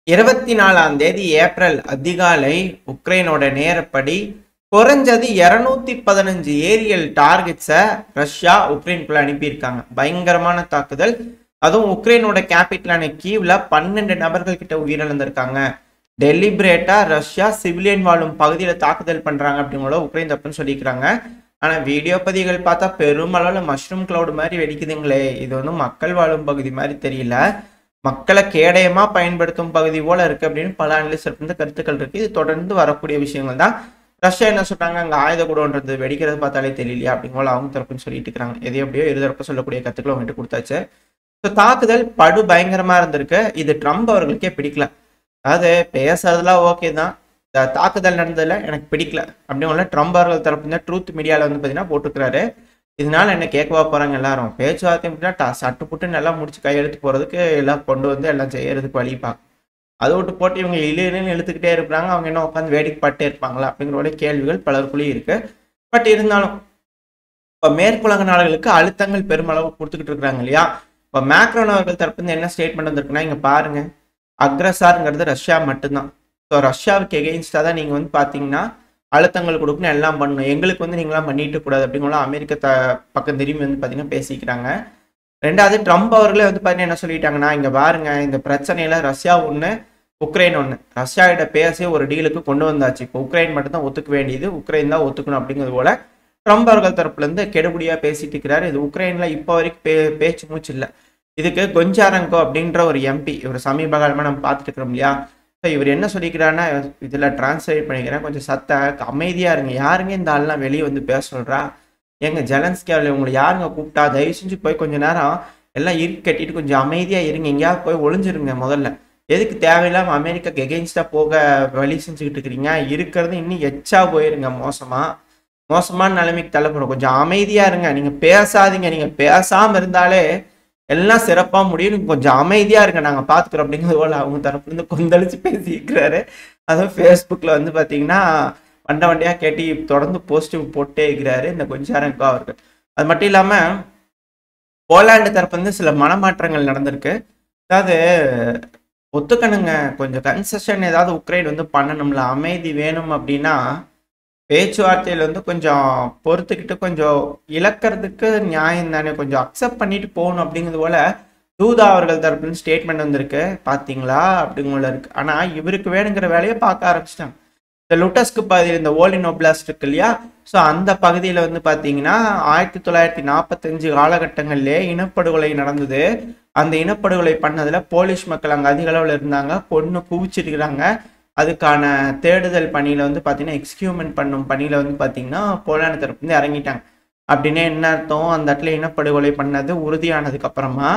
24ஆம் தேதி ஏப்ரல் அதிகாலை உக்ரைனோட நேரப்படி குறைஞ்சது 215 ஏரியல் டார்கெட்ஸை ரஷ்யா உக்ரைனுக்குள்ள அனுப்பியிருக்காங்க. பயங்கரமான தாக்குதல். அதுவும் உக்ரைனோட கேபிட்டலான கீவ்ல 12 நபர்கள் கிட்ட உயிரிழந்திருக்காங்க. டெலிபரேட்டா ரஷ்யா சிவிலியன் வாழும் பகுதியில தாக்குதல் பண்றாங்க அப்படிங்கிற உக்ரைன் தப்புன்னு சொல்லிக்கிறாங்க. ஆனா வீடியோ பதிவுகள் பார்த்தா பெருமளவுல மஷ்ரூம் கிளவுட் மாதிரி வெடிக்குதுங்களே. இது வந்து மக்கள் வாழும் பகுதி மாதிரி தெரியல, மக்களை கேடயமா பயன்படுத்தும் பகுதி போல இருக்கு அப்படின்னு பல அனலிஸ்ட் வந்து கருத்துக்கள் இருக்கு. இது தொடர்ந்து வரக்கூடிய விஷயங்கள் தான். ரஷ்யா என்ன சொல்றாங்க, அங்க ஆயுத கூடன்றது வெடிக்கிறது பார்த்தாலே தெரியலையா அப்படிங்கிற அவங்க தரப்புன்னு சொல்லிட்டு இருக்காங்க. எது எப்படியோ இருதரப்பு சொல்லக்கூடிய கருத்துக்களை அவங்ககிட்ட கொடுத்தாச்சு. ஸோ தாக்குதல் படு பயங்கரமா இருந்திருக்கு. இது ட்ரம்ப் அவர்களுக்கே பிடிக்கல. அதாவது பேசுறதுலாம் ஓகே தான், தாக்குதல் நடந்ததுல எனக்கு பிடிக்கல அப்படிங்கிற ட்ரம்ப் அவர்கள் தரப்பு ட்ரூத் மீடியாவில் வந்து பார்த்தீங்கன்னா போட்டுக்கிறாரு. இதனால என்ன கேட்கவா போறாங்க எல்லாரும், பேச்சுவார்த்தை அப்படின்னா சட்டு புட்டு நல்லா முடிச்சு கையெழுத்து போறதுக்கு எல்லாம் கொண்டு வந்து எல்லாம் செய்யறதுக்கு வழி பார்க்கும். அதை விட்டு போட்டு இவங்க இழுன்னு இழுத்துக்கிட்டே இருக்கிறாங்க. அவங்க என்ன உட்காந்து வேடிக்கை பாட்டே இருப்பாங்களா அப்படிங்கிற கேள்விகள் பலருக்குள்ளேயும் இருக்கு. பட் இருந்தாலும் இப்போ மேற்குலக நாடுகளுக்கு அழுத்தங்கள் பெருமளவு கொடுத்துக்கிட்டு இருக்கிறாங்க இல்லையா. இப்போ மேக்ரோன் அவர்கள் தரப்பு என்ன ஸ்டேட்மெண்ட் வந்திருக்குன்னா, இங்க பாருங்க, அக்ரஸாருங்கிறது ரஷ்யா மட்டும்தான். ஸோ ரஷ்யாவுக்கு எகெயின்ஸ்டா தான் நீங்க வந்து பாத்தீங்கன்னா அழுத்தங்கள் கொடுக்கணும், எல்லாம் பண்ணணும், எங்களுக்கு வந்து நீங்களாம் பண்ணிட்டு கூடாது அப்படிங்கிற அமெரிக்க பக்கம் திரும்பி வந்து பாத்தீங்கன்னா பேசிக்கிறாங்க. ரெண்டாவது ட்ரம்ப் அவர்களே வந்து பாத்தீங்கன்னா என்ன சொல்லிட்டாங்கன்னா, இங்க பாருங்க, இந்த பிரச்சனையில ரஷ்யா ஒண்ணு உக்ரைன் ஒண்ணு, ரஷ்யா கிட்ட பேசி ஒரு டீலுக்கு கொண்டு வந்தாச்சு. இப்போ உக்ரைன் மட்டும் தான் ஒத்துக்க வேண்டியது, உக்ரைன் தான் ஒத்துக்கணும் அப்படிங்கிறது போல ட்ரம்ப் அவர்கள் தரப்புல இருந்து கெடுபடியா பேசிட்டு இருக்கிறாரு. இது உக்ரைன்ல இப்போ வரைக்கும் பேச்சு மூச்சு இல்லை. இதுக்கு கொஞ்சாரங்கோ அப்படின்ற ஒரு எம்பி, இவர் சமீப காலமா நம்ம பார்த்துட்டு இருக்கிறோம் இல்லையா. ஸோ இவர் என்ன சொல்லிக்கிறாருன்னா, இதுல டிரான்ஸ்லேட் பண்ணிக்கிறேன், கொஞ்சம் அமைதியா இருங்க, யாருங்க இந்த ஆள்லாம் வெளியே வந்து பேச சொல்றா, எங்க ஜெலன்ஸ்கி உங்களை யாருங்க கூப்பிட்டா, தயவு செஞ்சு போய் கொஞ்ச நேரம் எல்லாம் இறுக்கி கட்டிட்டு கொஞ்சம் அமைதியா இருங்க, எங்கேயாவது போய் ஒளிஞ்சிருங்க முதல்ல, எதுக்கு தேவையில்லாம அமெரிக்காக்கு எகெயின்ஸ்டா போக வழி செஞ்சுக்கிட்டு இருக்கிறீங்க, இருக்கிறது இன்னும் எச்சா போயிருங்க, மோசமான நிலைமைக்கு தள்ளப்படும், கொஞ்சம் அமைதியா இருங்க, நீங்க பேசாதீங்க, நீங்க பேசாம இருந்தாலே எல்லாம் சிறப்பா முடியும், நீங்க கொஞ்சம் அமைதியா இருங்க, நாங்க பாத்துக்கிறோம் அப்படிங்கிறது போல அவங்க தரப்புல இருந்து கொந்தளிச்சு பேசிக்கிறாரு. அதுவும் ஃபேஸ்புக்ல வந்து பாத்தீங்கன்னா வண்டியா கேட்டி தொடர்ந்து போஸ்டிவ் போட்டே இருக்கிறாரு இந்த கொஞ்சாரங்கோ அவர்கள். அது மட்டும் இல்லாம போலாண்டு தரப்பு வந்து சில மனமாற்றங்கள் நடந்திருக்கு. அதாவது ஒத்துக்கணுங்க, கொஞ்சம் கன்செஷன் ஏதாவது உக்ரைன் வந்து பண்ணணும்ல, அமைதி வேணும் அப்படின்னா பேச்சுவார்த்தையில் வந்து கொஞ்சம் பொறுத்துக்கிட்டு கொஞ்சம் இழக்கிறதுக்கு நியாயம் தானே, கொஞ்சம் அக்செப்ட் பண்ணிட்டு போகணும் அப்படிங்கிறது போல தூதா அவர்கள் தரப்புல ஸ்டேட்மெண்ட் வந்திருக்கு பாத்தீங்களா அப்படிங்கள இருக்கு. ஆனா இவருக்கு வேணுங்கிற வேலையை பார்க்க ஆரம்பிச்சிட்டாங்க. இந்த லுட்டஸ்க்கு பகுதியில் இந்த ஓலின் ஒப்லாஸ்ட் இருக்கு இல்லையா, ஸோ அந்த பகுதியில் வந்து பார்த்தீங்கன்னா 1945 காலகட்டங்கள்லேயே இனப்படுகொலை நடந்தது. அந்த இனப்படுகொலை பண்ணதுல போலீஸ் மக்கள் அங்கே அதிக அளவில் இருந்தாங்க, கொன்று குவிச்சிருக்கிறாங்க. அதுக்கான தேடுதல் பணியில வந்து பார்த்தீங்கன்னா எக்ஸ்கியூமெண்ட் பண்ணும் பணியில வந்து பார்த்தீங்கன்னா போலாந்து தரப்பு வந்து இறங்கிட்டாங்க. அப்படின்னா என்ன அர்த்தம், அந்த இடத்துல இனப்படுகொலை பண்ணது உறுதியானதுக்கு அப்புறமா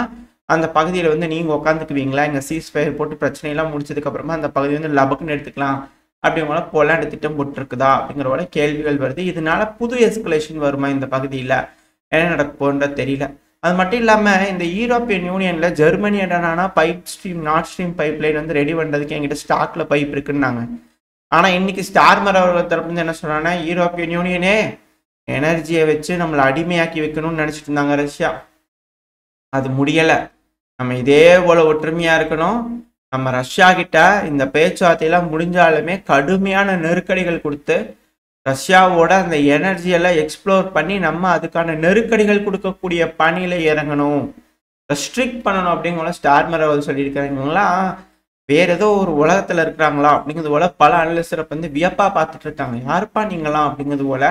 அந்த பகுதியில் வந்து நீங்க உட்காந்துக்குவீங்களா, இங்க சீஸ்ஃபயர் போட்டு பிரச்சனையெல்லாம் முடிச்சதுக்கு அப்புறமா அந்த பகுதி வந்து லபக்குன்னு எடுத்துக்கலாம் அப்படிங்கிற போலாண்டு திட்டம் போட்டிருக்குதா அப்படிங்கிற கேள்விகள் வருது. இதனால புது எஸ்கலேஷன் வருமா இந்த பகுதியில, என்ன நடக்க போன்ற தெரியல. அது மட்டும் இல்லாம இந்த யூரோப்பியன் யூனியன்ல ஜெர்மனி என்னன்னா pipe stream north stream pipe line வந்து ரெடி பண்றதுக்கு என்கிட்ட ஸ்டாக்ல பைப் இருக்குன்னாங்க. ஆனா இன்னைக்கு ஸ்டார்மர் அவர்கள் தரப்பு என்ன சொல்றாங்கன்னா, யூரோப்பியன் யூனியனே எனர்ஜியை வச்சு நம்மளை அடிமையாக்கி வைக்கணும்னு நினைச்சிட்டு இருந்தாங்க ரஷ்யா, அது முடியல, நம்ம இதே போல ஒற்றுமையா இருக்கணும், நம்ம ரஷ்யா கிட்ட இந்த பேச்சுவார்த்தையெல்லாம் முடிஞ்சாலுமே கடுமையான நெருக்கடிகள் கொடுத்து ரஷ்யாவோட அந்த எனர்ஜியெல்லாம் எக்ஸ்ப்ளோர் பண்ணி நம்ம அதுக்கான நெருக்கடிகள் கொடுக்கக்கூடிய பணியில இறங்கணும், ரெஸ்ட்ரிக்ட் பண்ணணும் அப்படிங்கிற ஸ்டார்மர் அவர் சொல்லியிருக்காங்களா. வேற ஏதோ ஒரு உலகத்துல இருக்கிறாங்களா அப்படிங்கிறது போல பல அனலிஸ்டரை வந்து வியப்பா பார்த்துட்டு இருக்காங்க. யாருப்பா நீங்களாம் அப்படிங்கிறது போல.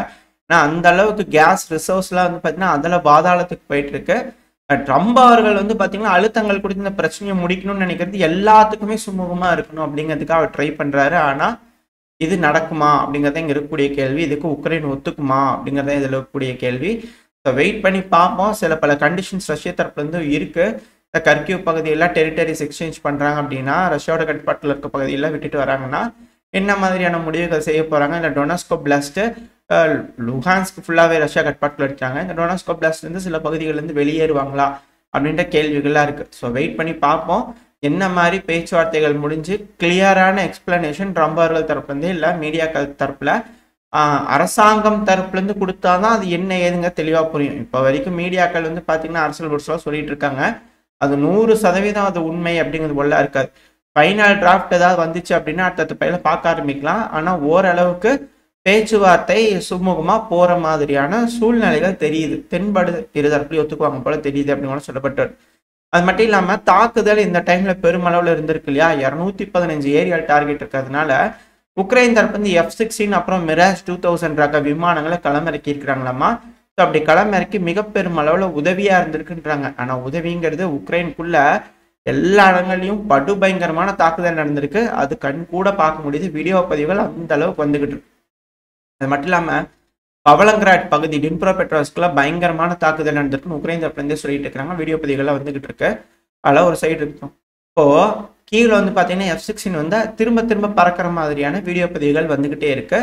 நான் அந்த அளவுக்கு கேஸ் ரிசோர்ஸ்லாம் வந்து பார்த்தீங்கன்னா அதில் பாதாளத்துக்கு போயிட்டு இருக்கு. ட்ரம்ப் அவர்கள் வந்து பார்த்தீங்கன்னா அழுத்தங்கள் கொடுத்து இந்த பிரச்சனையை முடிக்கணும்னு நினைக்கிறது எல்லாத்துக்குமே சுமூகமா இருக்கணும் அப்படிங்கிறதுக்கு அவர் ட்ரை பண்றாரு. ஆனா இது நடக்குமா அப்படிங்கிறத இங்க இருக்கக்கூடிய கேள்வி. இதுக்கு உக்ரைன் ஒத்துக்குமா அப்படிங்கிறத இதில் இருக்கக்கூடிய கேள்வி. ஸோ வெயிட் பண்ணி பார்ப்போம். சில பல கண்டிஷன்ஸ் ரஷ்யா தரப்புல இருந்து இருக்கு. இந்த கர்கிவ் பகுதியெல்லாம் டெரிட்டரிஸ் எக்ஸ்சேஞ்ச் பண்றாங்க அப்படின்னா, ரஷ்யாவோட கட்டுப்பாட்டில் இருக்க பகுதியெல்லாம் விட்டுட்டு வராங்கன்னா என்ன மாதிரியான முடிவுகள் செய்ய போறாங்க. இல்லை டொனஸ்கோ பிளாஸ்ட் லுஹான்ஸ்க்கு ஃபுல்லாவே ரஷ்யா கட்டுப்பாட்டில் எடுத்தாங்க, இந்த டொனஸ்கோ பிளாஸ்ட் இருந்து சில பகுதிகள் இருந்து வெளியேறுவாங்களா அப்படின்ற கேள்விகள்லாம் இருக்கு. ஸோ வெயிட் பண்ணி பார்ப்போம் என்ன மாதிரி பேச்சுவார்த்தைகள் முடிஞ்சு கிளியரான எக்ஸ்பிளனேஷன் ட்ரம்ப் அவர்கள் தரப்புலேருந்து இல்லை மீடியாக்கள் தரப்புல அரசாங்கம் தரப்புல இருந்து கொடுத்தாதான் அது என்ன ஏதுங்க தெளிவா புரியும். இப்போ வரைக்கும் மீடியாக்கள் வந்து பாத்தீங்கன்னா அரசியல் புருஷெல்லாம் சொல்லிட்டு இருக்காங்க, அது 100% அது உண்மை அப்படிங்கிறது போல இருக்காது. ஃபைனல் டிராஃப்ட் ஏதாவது வந்துச்சு அப்படின்னா அடுத்த பையில பார்க்க ஆரம்பிக்கலாம். ஆனால் ஓரளவுக்கு பேச்சுவார்த்தை சுமூகமாக போகிற மாதிரியான சூழ்நிலைகள் தெரியுது, தென்படுது. இருதரப்புலையும் ஒத்துக்குவாங்க போல தெரியுது அப்படின்னு சொல்லப்பட்டது. அது மட்டும் இல்லாமல் தாக்குதல் இந்த டைமில் பெருமளவில் இருந்திருக்கு இல்லையா, 215 ஏரியல் டார்கெட் இருக்கிறதுனால உக்ரைன் தரப்பு வந்து F-16 அப்புறம் மிராஜ் 2000 ரக விமானங்களை களமிறக்கி இருக்கிறாங்களாமா. ஸோ அப்படி களமிறக்கி மிக பெருமளவில் உதவியாக இருந்திருக்குன்றாங்க. ஆனால் உதவிங்கிறது உக்ரைனுக்குள்ள எல்லா இடங்கள்லையும் படுபயங்கரமான தாக்குதல் நடந்திருக்கு. அது கண் கூட பார்க்க முடியுது. வீடியோ பதிவுகள் அந்த அளவுக்கு வந்துகிட்டு இருக்கு. அது மட்டும் இல்லாமல் பவலங்கிராட் பகுதி டின்ப்ரோபெட்ரோஸ்க்குள்ள பயங்கரமான தாக்குதல் நடந்திருக்குன்னு உக்ரைன் தரப்புலேருந்தே சொல்லிட்டு இருக்கிறாங்க. வீடியோ பதிவுகள்லாம் வந்துகிட்டு இருக்கு. அதில் ஒரு சைடு இருக்கும். இப்போ கீழே வந்து பார்த்தீங்கன்னா F-16 வந்து திரும்ப திரும்ப பறக்கிற மாதிரியான வீடியோ பதிவுகள் வந்துகிட்டே இருக்கு.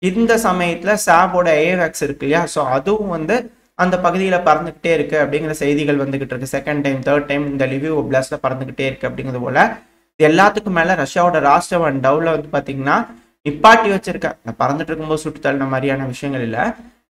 இந்த சமயத்தில் சாபோட ஏவேக்ஸ் இருக்கு இல்லையா, ஸோ அதுவும் வந்து அந்த பகுதியில் பறந்துகிட்டே இருக்கு அப்படிங்கிற செய்திகள் வந்துகிட்டு இருக்கு. செகண்ட் டைம் தேர்ட் டைம் இந்த லிவிவ் ஒப்லாஸ்ட்ல பறந்துகிட்டே இருக்கு அப்படிங்கிறது போல. இது எல்லாத்துக்கும் மேலே ரஷ்யாவோட ராஷ்டிரவன் டவுல வந்து பார்த்தீங்கன்னா நிப்பாட்டி வச்சிருக்க, பறந்துட்டு இருக்கும்போது சுட்டு தள்ளின மாதிரியான விஷயங்கள் இல்லை,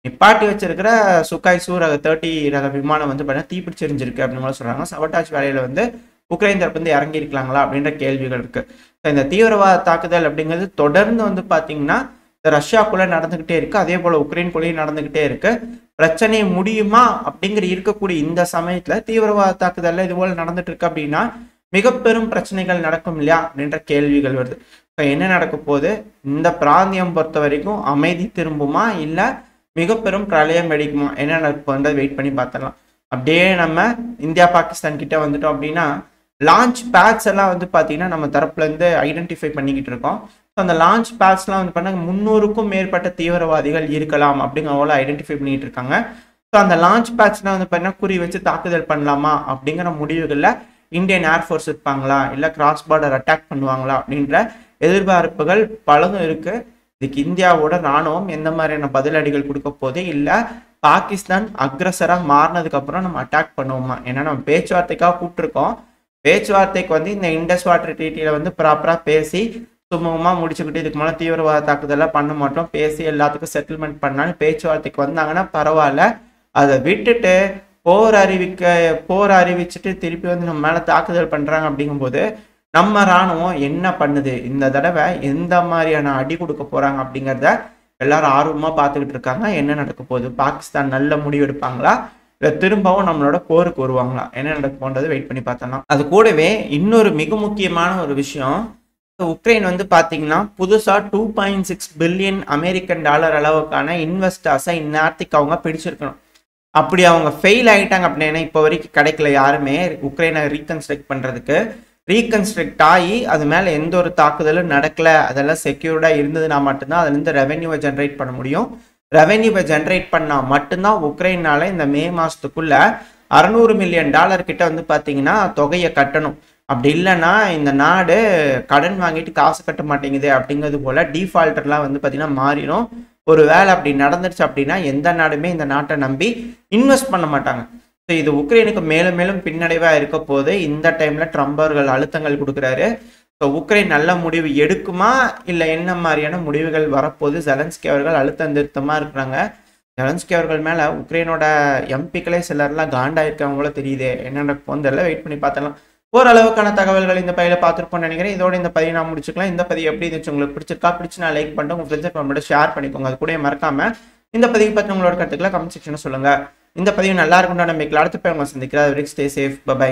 நிப்பாட்டி வச்சிருக்கிற சுகாய் சூ ரக 30 ரக விமானம் வந்து பார்த்தீங்கன்னா தீப்பிடிச்சிருந்திருக்கு அப்படின்னு சொல்றாங்க. சவட்டாச் வேலையில வந்து உக்ரைன் தரப்பு வந்து இறங்கி இருக்கலாங்களா அப்படின்ற கேள்விகள் இருக்கு. இந்த தீவிரவாத தாக்குதல் அப்படிங்கிறது தொடர்ந்து வந்து பார்த்தீங்கன்னா ரஷ்யாக்குள்ள நடந்துகிட்டே இருக்கு, அதே போல உக்ரைனுக்குள்ளேயும் நடந்துகிட்டே இருக்கு. பிரச்சனை முடியுமா அப்படிங்கிற இருக்கக்கூடிய இந்த சமயத்துல தீவிரவாத தாக்குதல் இது போல நடந்துட்டு இருக்கு அப்படின்னா மிக பெரும் பிரச்சனைகள் நடக்கும் இல்லையா அப்படின்ற கேள்விகள் வருது. இப்போ என்ன நடக்க போகுது, இந்த பிராந்தியம் பொறுத்த வரைக்கும் அமைதி திரும்புமா இல்லை மிக பெரும் பிரளயம் வெடிக்குமா, என்ன நடக்கும்ன்றதை வெயிட் பண்ணி பார்த்துடலாம். அப்படியே நம்ம இந்தியா பாகிஸ்தான் கிட்ட வந்துட்டோம் அப்படின்னா லான்ச் பேட்ஸ் எல்லாம் வந்து பார்த்தீங்கன்னா நம்ம தரப்புல இருந்து ஐடென்டிஃபை பண்ணிக்கிட்டு இருக்கோம். ஸோ அந்த லான்ச் பேட்ஸ்லாம் வந்து பண்ணாங்க 300க்கும் மேற்பட்ட தீவிரவாதிகள் இருக்கலாம் அப்படிங்கிற ஐடென்டிஃபை பண்ணிட்டு இருக்காங்க. ஸோ அந்த லான்ச் பேட்ஸ்லாம் வந்து பார்த்தீங்கன்னா குறி வச்சு தாக்குதல் பண்ணலாமா அப்படிங்கிற முடிவுகளில் இந்தியன் ஏர்ஃபோர்ஸ் இருப்பாங்களா இல்லை கிராஸ் பார்டர் அட்டாக் பண்ணுவாங்களா அப்படின்ற எதிர்பார்ப்புகள் பலதும் இருக்கு. இதுக்கு இந்தியாவோட ராணுவம் எந்த மாதிரியான பதிலடிகள் கொடுக்க போதே, இல்லை பாகிஸ்தான் அக்ரஸராக மாறினதுக்கு அப்புறம் நம்ம அட்டாக் பண்ணுவோமா, ஏன்னா நம்ம பேச்சுவார்த்தைக்காக கூப்பிட்டுருக்கோம். பேச்சுவார்த்தைக்கு வந்து இந்த இண்டஸ் வாட்டர் ட்ரீட்டியில் வந்து ப்ராப்பராக பேசி சுமூகமாக முடிச்சுக்கிட்டு இதுக்கு மேலே தீவிரவாத தாக்குதலாம் பண்ண மாட்டோம், பேசி எல்லாத்துக்கும் செட்டில்மெண்ட் பண்ணாலும் பேச்சுவார்த்தைக்கு வந்தாங்கன்னா பரவாயில்ல. அதை விட்டுட்டு போர் அறிவிச்சுட்டு திருப்பி வந்து நம்ம மேலே தாக்குதல் பண்ணுறாங்க அப்படிங்கும்போது நம்ம ராணுவம் என்ன பண்ணுது, இந்த தடவை எந்த மாதிரியான அடி கொடுக்க போகிறாங்க அப்படிங்கிறத எல்லாரும் ஆர்வமாக பார்த்துக்கிட்டு இருக்காங்க. என்ன நடக்க போகுது, பாகிஸ்தான் நல்ல முடிவு எடுப்பாங்களா இல்லை திரும்பவும் நம்மளோட போருக்கு வருவாங்களா, என்ன நடக்க போன்றது வெயிட் பண்ணி பார்த்தலாம். அது கூடவே இன்னொரு மிக முக்கியமான ஒரு விஷயம், உக்ரைன் வந்து பார்த்தீங்கன்னா புதுசாக $2.6 பில்லியன் அமெரிக்கன் டாலர் அளவுக்கான இன்வெஸ்டர்ஸை இந்நேரத்துக்கு அவங்க பிடிச்சிருக்கணும். அப்படி அவங்க ஃபெயில் ஆகிட்டாங்க அப்படின்னா இப்போ வரைக்கும் கிடைக்கல யாருமே உக்ரைனை ரீகன்ஸ்ட்ரக்ட் பண்ணுறதுக்கு. ரீகன்ஸ்ட்ரக்ட் ஆகி அது மேலே எந்த ஒரு தாக்குதலும் நடக்கலை, அதெல்லாம் செக்யூர்டாக இருந்ததுன்னா மட்டும்தான் அதுலேருந்து ரெவென்யூவை ஜென்ரேட் பண்ண முடியும். ரெவென்யூவை ஜென்ரேட் பண்ணால் மட்டும்தான் உக்ரைனால இந்த மே மாதத்துக்குள்ள $600 மில்லியன் கிட்ட வந்து பார்த்தீங்கன்னா தொகையை கட்டணும். அப்படி இல்லைன்னா இந்த நாடு கடன் வாங்கிட்டு காசு கட்ட மாட்டேங்குது அப்படிங்கிறது போல டிஃபால்டர்லாம் வந்து பார்த்தீங்கன்னா மாறிடும். ஒரு வேலை அப்படி நடந்துருச்சு அப்படின்னா எந்த நாடுமே இந்த நாட்டை நம்பி இன்வெஸ்ட் பண்ண மாட்டாங்க. ஸோ இது உக்ரைனுக்கு மேலும் மேலும் பின்னடைவாக இருக்க போது இந்த டைமில் ட்ரம்ப் அவர்கள் அழுத்தங்கள் கொடுக்குறாரு. ஸோ உக்ரைன் நல்ல முடிவு எடுக்குமா இல்லை என்ன மாதிரியான முடிவுகள் வரப்போது, ஜெலன்ஸ்கி அவர்கள் அழுத்தம் திருத்தமாக இருக்கிறாங்க. ஜெலன்ஸ்கி அவர்கள் மேலே உக்ரைனோட எம்பிக்களே சிலர்லாம் காண்டாயிருக்கவங்களோ தெரியுது, என்னென்ன போந்தெல்லாம் வெயிட் பண்ணி பார்த்தலாம். ஓரளவுக்கான தகவல்கள் இந்த பதிவில் பார்த்துருப்போம்னு நினைக்கிறேன். இதோட இந்த பதிவை நான் முடிச்சுக்கலாம். இந்த பதிவு எப்படி இருந்துச்சு, உங்களுக்கு பிடிச்சி நான் லைக் பண்ணிட்டு உங்கள் ஃப்ரெண்ட்ஸ் ஃபேமிலியோட ஷேர் பண்ணிக்கோங்க. அது கூட மறக்காம இந்த பதிவு பற்றி உங்களோட கருத்துக்களை கமெண்ட் செக்ஷனில் சொல்லுங்கள். இந்த பதிவு நல்லா இருக்கும்னு நம்பிக்கையில் அடுத்த போய் உங்களை சந்திக்கிறேன். Stay safe, by.